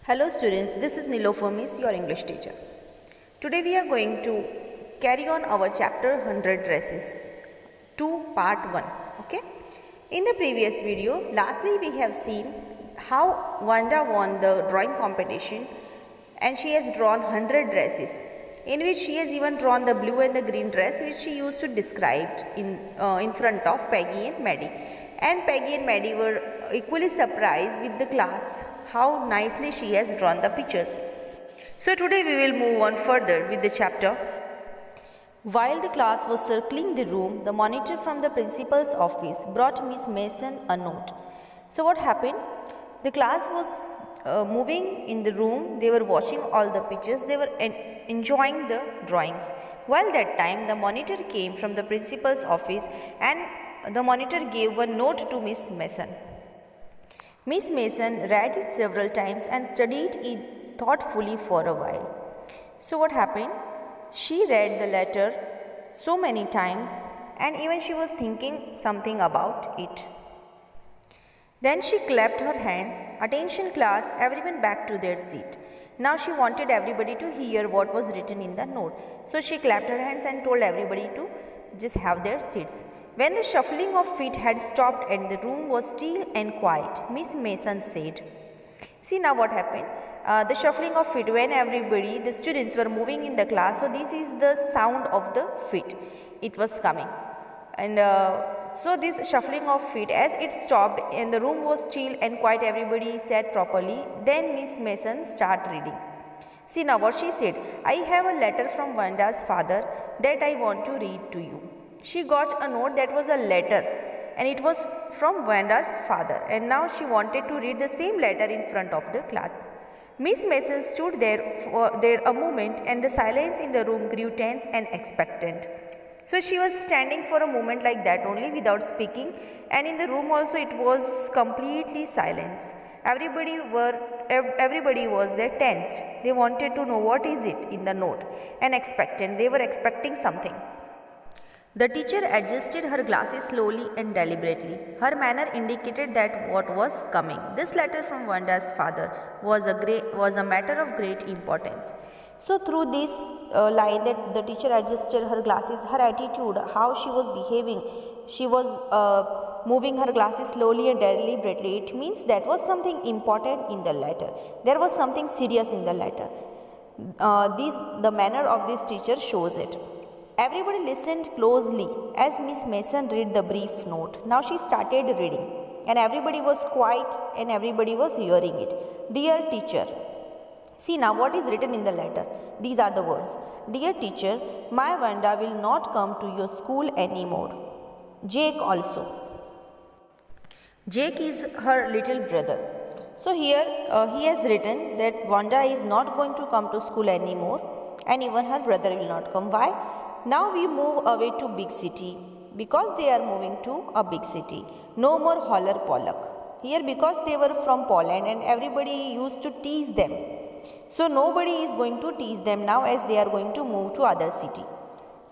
Hello students, this is Nilofer Miss, your English teacher. Today we are going to carry on our chapter 100 dresses to part 1. Okay. In the previous video, lastly we have seen how Wanda won the drawing competition and she has drawn 100 dresses, in which she has even drawn the blue and the green dress which she used to describe in front of Peggy and Maddie. And Peggy and Maddie were equally surprised with the class how nicely she has drawn the pictures. So today we will move on further with the chapter. While the class was circling the room, the monitor from the principal's office brought Miss Mason a note. So what happened? The class was moving in the room, they were watching all the pictures, they were enjoying the drawings. While that time the monitor came from the principal's office and the monitor gave a note to Miss Mason. Miss Mason read it several times and studied it thoughtfully for a while. So what happened? She read the letter so many times and even she was thinking something about it. Then she clapped her hands. Attention class, everyone back to their seat. Now she wanted everybody to hear what was written in the note. So she clapped her hands and told everybody to just have their seats. When the shuffling of feet had stopped and the room was still and quiet, Miss Mason said, "See now what happened? The shuffling of feet, when everybody, the students were moving in the class, so this is the sound of the feet. It was coming. And so this shuffling of feet, as it stopped and the room was still and quiet, everybody sat properly. Then Miss Mason started reading. See now what she said. I have a letter from Wanda's father that I want to read to you. She got a note that was a letter and it was from Wanda's father, and now she wanted to read the same letter in front of the class. Miss Mason stood there a moment and the silence in the room grew tense and expectant. So she was standing for a moment like that only without speaking, and in the room also it was completely silence. Everybody was there tensed. They wanted to know what is it in the note and expectant. They were expecting something. The teacher adjusted her glasses slowly and deliberately. Her manner indicated that what was coming. This letter from Wanda's father was a matter of great importance. So through this line that the teacher adjusted her glasses, her attitude, how she was behaving, she was moving her glasses slowly and deliberately. It means that was something important in the letter. There was something serious in the letter. The manner of this teacher shows it. Everybody listened closely as Miss Mason read the brief note. Now she started reading and everybody was quiet and everybody was hearing it. Dear teacher, see now what is written in the letter. These are the words. Dear teacher, my Wanda will not come to your school anymore. Jake also. Jake is her little brother. So here he has written that Wanda is not going to come to school anymore and even her brother will not come. Why? Now we move away to big city because they are moving to a big city. No more holler Pollock. Here because they were from Poland and everybody used to tease them. So nobody is going to tease them now as they are going to move to other city.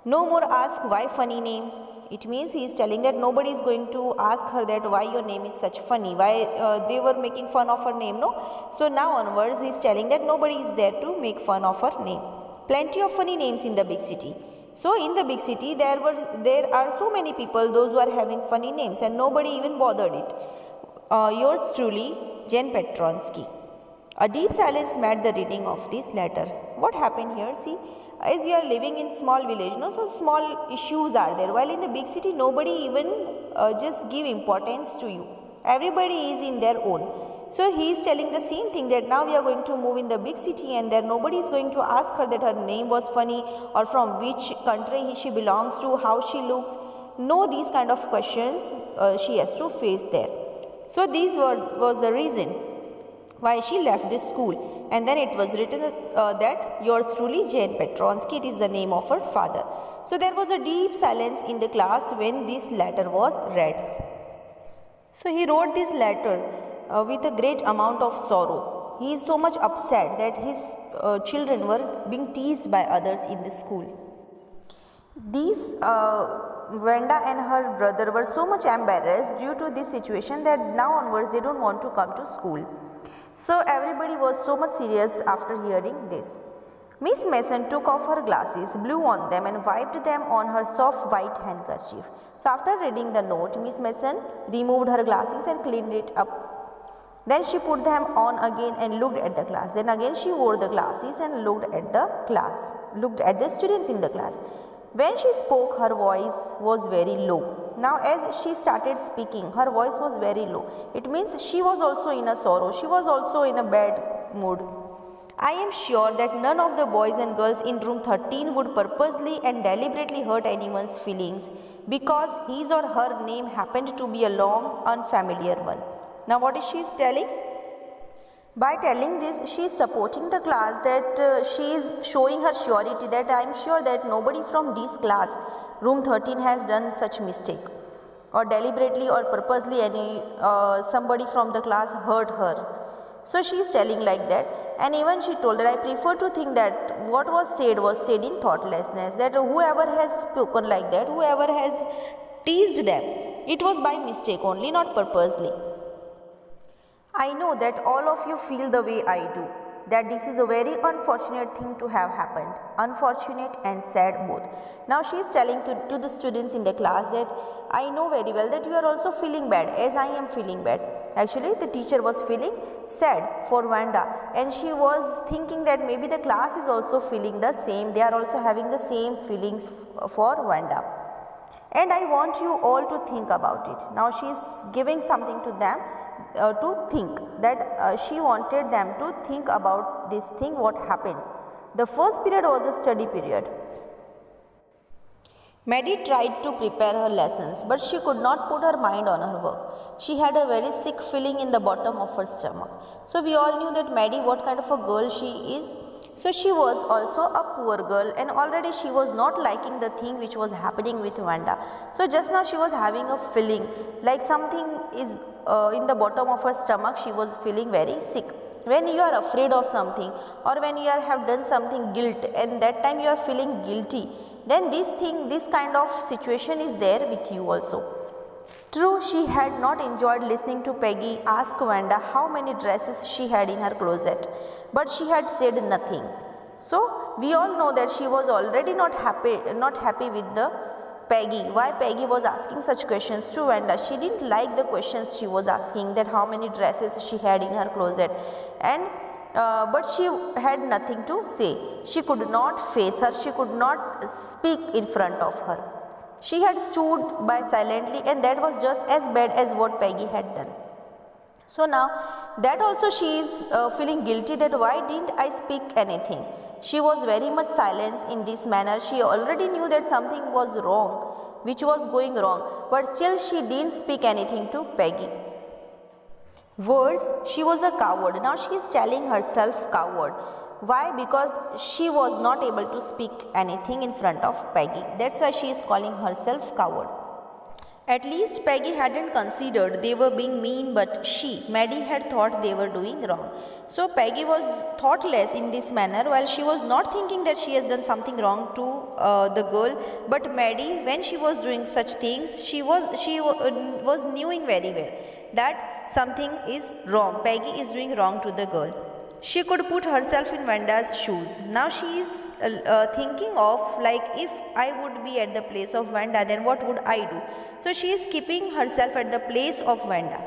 No more ask why funny name. It means he is telling that nobody is going to ask her that why your name is such funny, why they were making fun of her name, no. So now onwards he is telling that nobody is there to make fun of her name. Plenty of funny names in the big city. So in the big city there are so many people, those who are having funny names, and nobody even bothered it. Yours truly, Jen Petronsky. A deep silence met the reading of this letter. What happened here? See, as you are living in small village, no, so small issues are there. While in the big city, nobody even just give importance to you. Everybody is in their own. So he is telling the same thing, that now we are going to move in the big city and there nobody is going to ask her that her name was funny or from which country she belongs to, how she looks. No, these kind of questions she has to face there. So was the reason why she left this school, and then it was written that yours truly Jane Petronsky, it is the name of her father. So there was a deep silence in the class when this letter was read. So he wrote this letter with a great amount of sorrow. He is so much upset that his children were being teased by others in the school. These Wanda and her brother were so much embarrassed due to this situation that now onwards they don't want to come to school. So everybody was so much serious after hearing this. Miss Mason took off her glasses, blew on them and wiped them on her soft white handkerchief. So after reading the note, Miss Mason removed her glasses and cleaned it up. Then she put them on again and looked at the class. Then again she wore the glasses and looked at the students in the class. When she spoke, her voice was very low. Now as she started speaking, her voice was very low. It means she was also in a sorrow. She was also in a bad mood. I am sure that none of the boys and girls in room 13 would purposely and deliberately hurt anyone's feelings because his or her name happened to be a long, unfamiliar one. Now what is she telling? By telling this, she is supporting the class, that she is showing her surety that I am sure that nobody from this class, room 13, has done such mistake or deliberately or purposely somebody from the class hurt her. So she is telling like that, and even she told that I prefer to think that what was said in thoughtlessness, that whoever has spoken like that, whoever has teased them, it was by mistake only, not purposely. I know that all of you feel the way I do, that this is a very unfortunate thing to have happened, unfortunate and sad both. Now she is telling to the students in the class that I know very well that you are also feeling bad as I am feeling bad. Actually the teacher was feeling sad for Wanda, and she was thinking that maybe the class is also feeling the same, they are also having the same feelings for Wanda. And I want you all to think about it. Now she is giving something to them to think, that she wanted them to think about this thing what happened. The first period was a study period. Maddie tried to prepare her lessons, but she could not put her mind on her work. She had a very sick feeling in the bottom of her stomach. So we all knew that Maddie, what kind of a girl she is. So she was also a poor girl, and already she was not liking the thing which was happening with Wanda. So just now she was having a feeling like something is in the bottom of her stomach. She was feeling very sick. When you are afraid of something, or when you have done something guilt, and that time you are feeling guilty, then this kind of situation is there with you also. True, she had not enjoyed listening to Peggy ask Wanda how many dresses she had in her closet, but she had said nothing. So we all know that she was already not happy with the Peggy. Why Peggy was asking such questions to Wanda? She didn't like the questions she was asking, that how many dresses she had in her closet, and but she had nothing to say. She could not face her, she could not speak in front of her. She had stood by silently, and that was just as bad as what Peggy had done. So now that also she is feeling guilty, that why didn't I speak anything? She was very much silent in this manner. She already knew that something was wrong, which was going wrong, but still she didn't speak anything to Peggy. Worse, she was a coward. Now she is telling herself coward. Why? Because she was not able to speak anything in front of Peggy. That's why she is calling herself coward. At least Peggy hadn't considered they were being mean, but Maddie, had thought they were doing wrong. So Peggy was thoughtless in this manner, while she was not thinking that she has done something wrong to the girl. But Maddie, when she was doing such things, she was knowing very well that something is wrong. Peggy is doing wrong to the girl. She could put herself in Wanda's shoes. Now she is thinking of, like, if I would be at the place of Wanda, then what would I do? So she is keeping herself at the place of Wanda.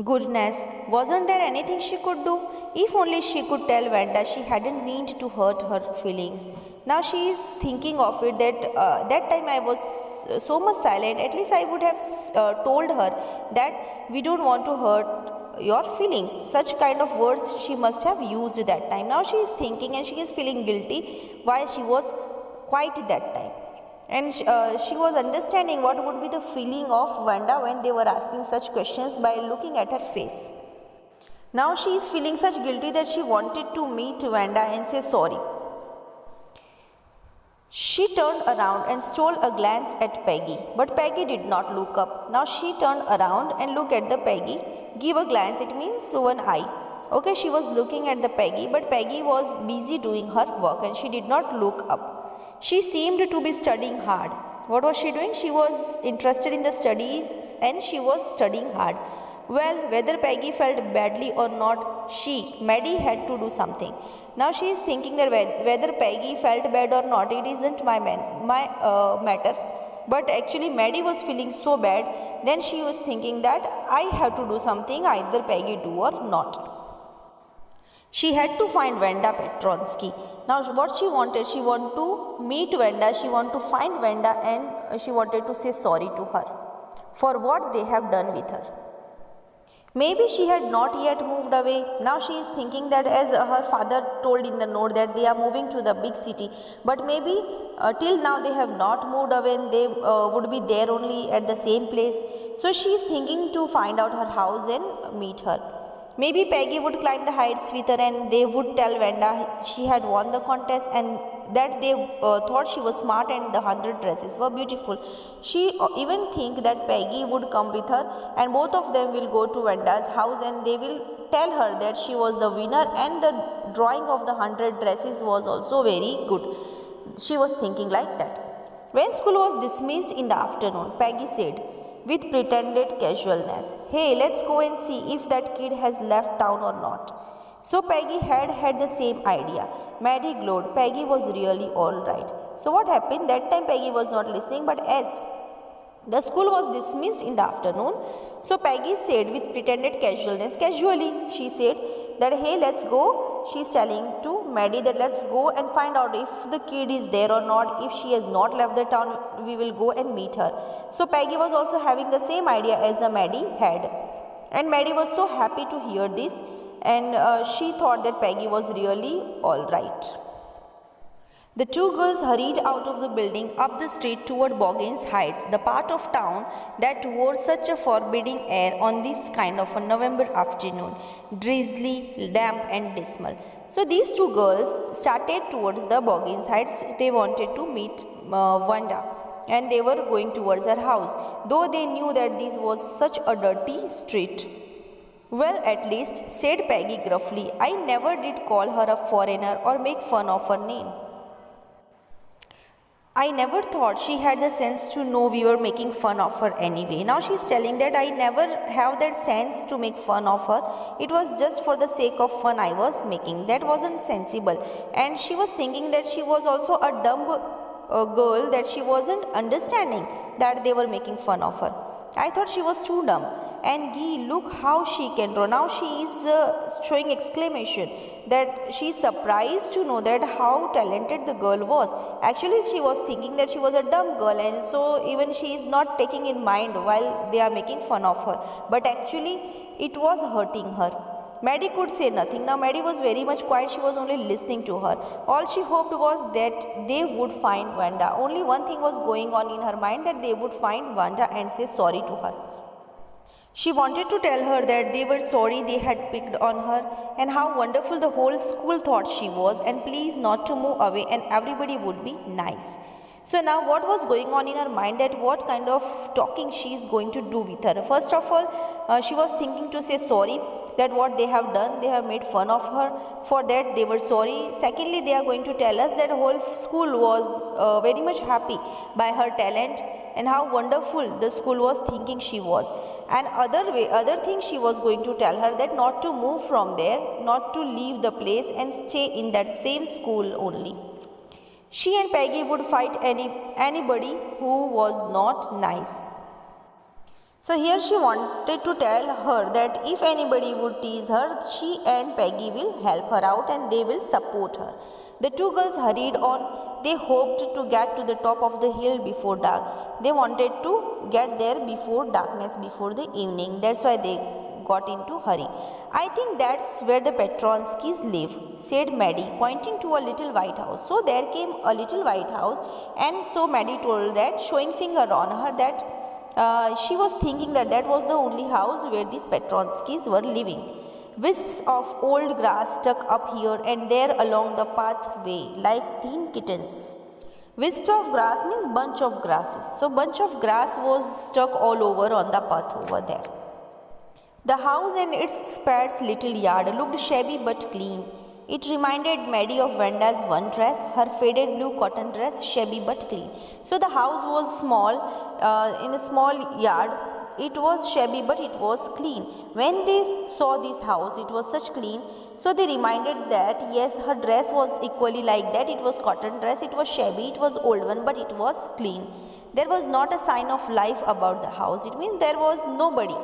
Goodness, wasn't there anything she could do? If only she could tell Wanda she hadn't meant to hurt her feelings. Now she is thinking of it, that that time I was so much silent. At least I would have told her that we don't want to hurt your feelings. Such kind of words she must have used that time. Now she is thinking, and she is feeling guilty why she was quiet that time. And she was understanding what would be the feeling of Wanda when they were asking such questions by looking at her face. Now she is feeling such guilty that she wanted to meet Wanda and say sorry. She turned around and stole a glance at Peggy, but Peggy did not look up. Now she turned around and looked at the Peggy. Give a glance, it means one eye. Okay, she was looking at the Peggy, but Peggy was busy doing her work and she did not look up. She seemed to be studying hard. What was she doing? She was interested in the studies and she was studying hard. Well, whether Peggy felt badly or not, Maddie, had to do something. Now she is thinking that whether Peggy felt bad or not, it isn't my matter. But actually, Maddie was feeling so bad. Then she was thinking that I have to do something, either Peggy do or not. She had to find Wanda Petronsky. Now, what she wanted to meet Wanda. She wanted to find Wanda, and she wanted to say sorry to her for what they have done with her. Maybe she had not yet moved away. Now she is thinking that, as her father told in the note, that they are moving to the big city. But maybe till now they have not moved away, and they would be there only at the same place. So she is thinking to find out her house and meet her. Maybe Peggy would climb the heights with her, and they would tell Wanda she had won the contest, and that they thought she was smart and the 100 dresses were beautiful. She even think that Peggy would come with her, and both of them will go to Wanda's house, and they will tell her that she was the winner, and the drawing of the 100 dresses was also very good. She was thinking like that. When school was dismissed in the afternoon, Peggy said with pretended casualness, "Hey, let's go and see if that kid has left town or not." So Peggy had the same idea. Maddie glowed. Peggy was really all right. So what happened? That time Peggy was not listening, but as the school was dismissed in the afternoon, so Peggy said with pretended casually, she said that, "Hey, let's go." She's telling to Maddie that let's go and find out if the kid is there or not. If she has not left the town, we will go and meet her. So Peggy was also having the same idea as the Maddie had. And Maddie was so happy to hear this, and she thought that Peggy was really all right. The two girls hurried out of the building up the street toward Boggins Heights, the part of town that wore such a forbidding air on this kind of a November afternoon, drizzly, damp and dismal. So these two girls started towards the Boggins Heights. They wanted to meet Wanda, and they were going towards her house, though they knew that this was such a dirty street. "Well, at least," said Peggy gruffly, "I never did call her a foreigner or make fun of her name. I never thought she had the sense to know we were making fun of her anyway." Now she's telling that I never have that sense to make fun of her. It was just for the sake of fun I was making. That wasn't sensible. And she was thinking that she was also a dumb girl, that she wasn't understanding that they were making fun of her. I thought she was too dumb. And gee, look how she can draw. Now she is showing exclamation that she is surprised to know that how talented the girl was. Actually, she was thinking that she was a dumb girl, and so even she is not taking in mind while they are making fun of her. But actually, it was hurting her. Maddie could say nothing. Now Maddie was very much quiet. She was only listening to her. All she hoped was that they would find Wanda. Only one thing was going on in her mind, that they would find Wanda and say sorry to her. She wanted to tell her that they were sorry they had picked on her, and how wonderful the whole school thought she was, and please not to move away, and everybody would be nice. So now what was going on in her mind, that what kind of talking she is going to do with her. First of all, she was thinking to say sorry, that what they have done, they have made fun of her, for that they were sorry. Secondly, they are going to tell us that whole school was very much happy by her talent, and how wonderful the school was thinking she was. And other thing she was going to tell her, that not to move from there, not to leave the place and stay in that same school only. She and Peggy would fight anybody who was not nice. So here she wanted to tell her that if anybody would tease her, she and Peggy will help her out, and they will support her. The two girls hurried on. They hoped to get to the top of the hill before dark. They wanted to get there before darkness, before the evening. That's why they got into hurry. "I think that's where the Petronskys live," said Maddie, pointing to a little white house. So there came a little white house, and so Maddie told that, showing finger on her, that she was thinking that that was the only house where these Petronskys were living. Wisps of old grass stuck up here and there along the pathway like thin kittens. Wisps of grass means bunch of grasses. So bunch of grass was stuck all over on the path over there. The house and its sparse little yard looked shabby but clean. It reminded Maddie of Wanda's one dress, her faded blue cotton dress, shabby but clean. So the house was small, in a small yard, It was shabby, but it was clean. When they saw this house, it was such clean. So they reminded that yes, her dress was equally like that. It was cotton dress, it was shabby, it was old one, but it was clean. There was not a sign of life about the house. It means there was nobody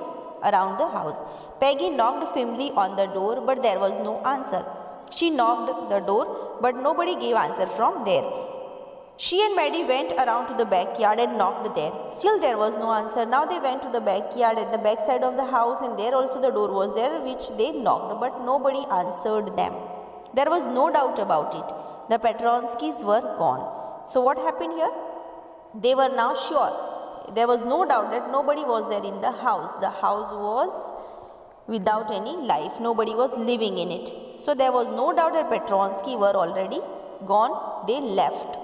around the house. Peggy knocked firmly on the door, but there was no answer. She knocked the door, but nobody gave answer from there. She and Maddie went around to the backyard and knocked there. Still there was no answer. Now they went to the backyard at the back side of the house, and there also the door was there which they knocked, but nobody answered them. There was no doubt about it. The Petronskis were gone. So what happened here? They were now sure. There was no doubt that nobody was there in the house. The house was without any life. Nobody was living in it. So there was no doubt that Petronsky were already gone. They left.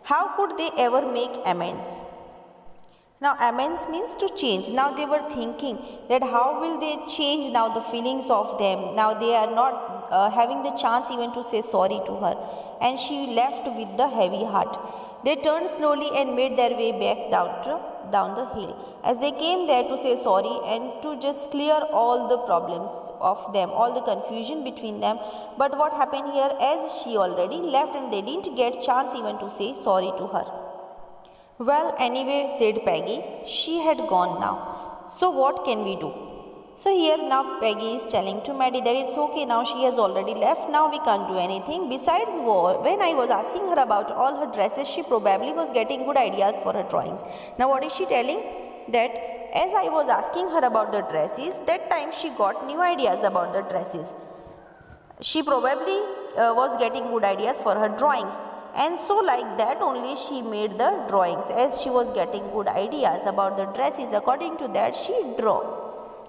How could they ever make amends? Now amends means to change. Now they were thinking that how will they change now the feelings of them. Now they are not having the chance even to say sorry to her. And she left with the heavy heart. They turned slowly and made their way back down the hill. As they came there to say sorry and to just clear all the problems of them, all the confusion between them. But what happened here, as she already left and they didn't get chance even to say sorry to her. Well, anyway, said Peggy, she had gone now. So what can we do? So here now Peggy is telling to Maddie that it's okay, now she has already left, now we can't do anything. Besides, when I was asking her about all her dresses, she probably was getting good ideas for her drawings. Now what is she telling? That as I was asking her about the dresses, that time she got new ideas about the dresses. She probably was getting good ideas for her drawings. And so like that only she made the drawings. As she was getting good ideas about the dresses, according to that she drew.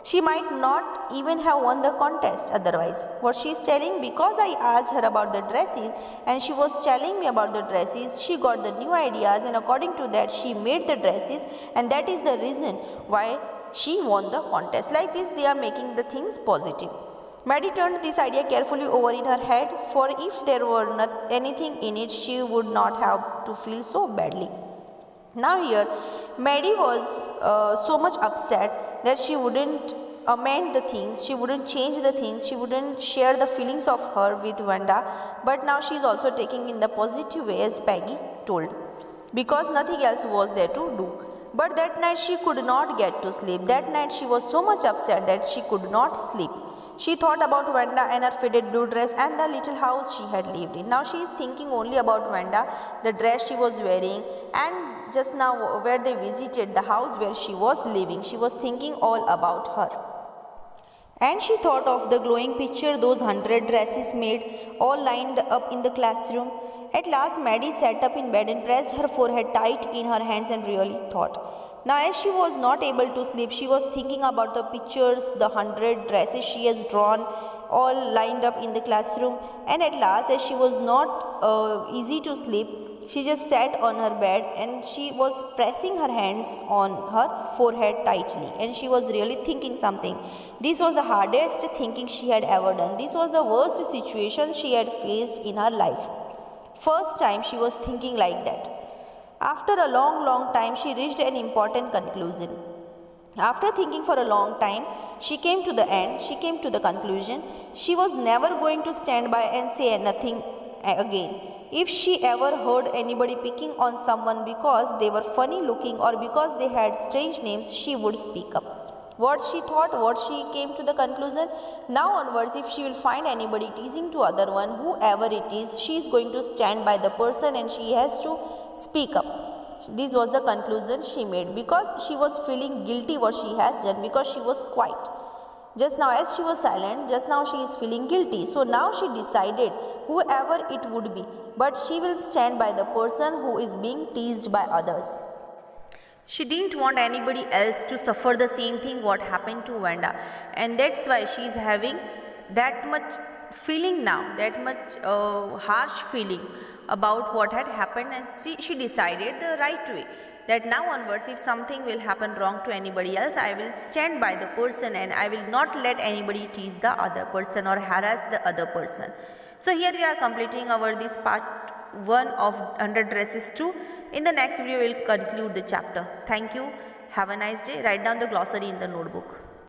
She might not even have won the contest otherwise. What she is telling, because I asked her about the dresses and she was telling me about the dresses, she got the new ideas and according to that she made the dresses, and that is the reason why she won the contest. Like this they are making the things positive. Maddie turned this idea carefully over in her head, for if there were not anything in it, she would not have to feel so badly. Now here Maddie was so much upset that she wouldn't amend the things, she wouldn't change the things, she wouldn't share the feelings of her with Wanda, but now she is also taking in the positive way as Peggy told, because nothing else was there to do. But that night she could not get to sleep. That night she was so much upset that she could not sleep. She thought about Wanda and her faded blue dress and the little house she had lived in. Now she is thinking only about Wanda, the dress she was wearing, and just now where they visited, the house where she was living. She was thinking all about her. And she thought of the glowing picture those 100 dresses made, all lined up in the classroom. At last Maddie sat up in bed and pressed her forehead tight in her hands and really thought. Now as she was not able to sleep, she was thinking about the pictures, the 100 dresses she has drawn, all lined up in the classroom. And at last, as she was not easy to sleep, she just sat on her bed and she was pressing her hands on her forehead tightly, and she was really thinking something. This was the hardest thinking she had ever done. This was the worst situation she had faced in her life. First time she was thinking like that. After a long time, she reached an important conclusion. After thinking for a long time, she came to the end, she came to the conclusion. She was never going to stand by and say nothing again. If she ever heard anybody picking on someone because they were funny looking or because they had strange names, she would speak up. What she thought, what she came to the conclusion, now onwards if she will find anybody teasing to other one, whoever it is, she is going to stand by the person and she has to speak up. This was the conclusion she made, because she was feeling guilty what she has done, because she was quiet. Just now as she was silent, just now she is feeling guilty. So now she decided whoever it would be, but she will stand by the person who is being teased by others. She didn't want anybody else to suffer the same thing what happened to Wanda, and that's why she is having that much feeling now, that much harsh feeling about what had happened, and she decided the right way, that now onwards if something will happen wrong to anybody else, I will stand by the person and I will not let anybody tease the other person or harass the other person. So here we are completing our this part 1 of 100 dresses 2. In the next video we will conclude the chapter. Thank you. Have a nice day. Write down the glossary in the notebook.